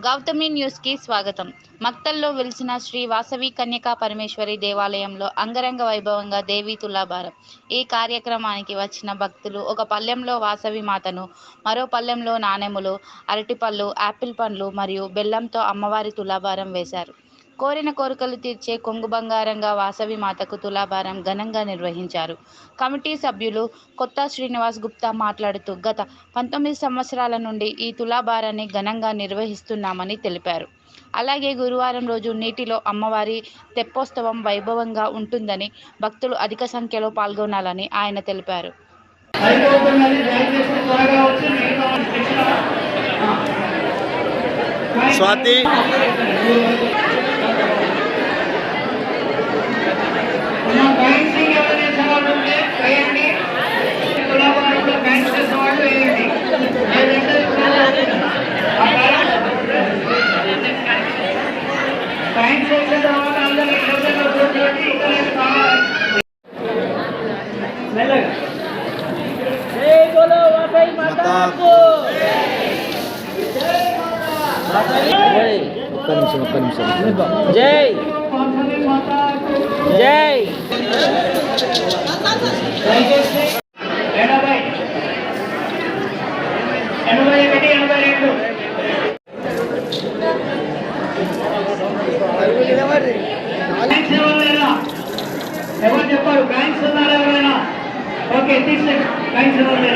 గౌతమి న్యూస్కి స్వాగతం. మక్తల్లో వెలిసిన శ్రీ వాసవి కన్యకా పరమేశ్వరి దేవాలయంలో అంగరంగ వైభవంగా దేవీ తులాభారం. ఈ కార్యక్రమానికి వచ్చిన భక్తులు ఒక పళ్ళెంలో వాసవి మాతను, మరో పళ్ళెంలో నాణెములు, అరటిపళ్ళు, యాపిల్ పండ్లు మరియు బెల్లంతో అమ్మవారి తులాభారం వేశారు. కోరిన కోరికలు తీర్చే కొంగు బంగారంగా వాసవి మాతకు తులాభారం ఘనంగా నిర్వహించారు. కమిటీ సభ్యులు కొత్త శ్రీనివాస్ గుప్తా మాట్లాడుతూ గత 19 సంవత్సరాల నుండి ఈ తులాభారాన్ని ఘనంగా నిర్వహిస్తున్నామని తెలిపారు. అలాగే గురువారం రోజు నీటిలో అమ్మవారి తెప్పోత్సవం వైభవంగా ఉంటుందని, భక్తులు అధిక సంఖ్యలో పాల్గొనాలని ఆయన తెలిపారు. స్వాతి ఒక్క నిమిషం జై జై ఎవరు చెప్పారు? బ్యాంక్స్ ఉన్నారా ఎవరైనా? ఓకే, తీసుకోండి. బ్యాంక్స్ ఎవరైనా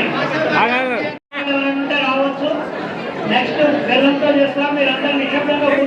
రావచ్చు. నెక్స్ట్ బెల్లంతో చేస్తాం. మీరు అందరూ నిశ్శబ్దంగా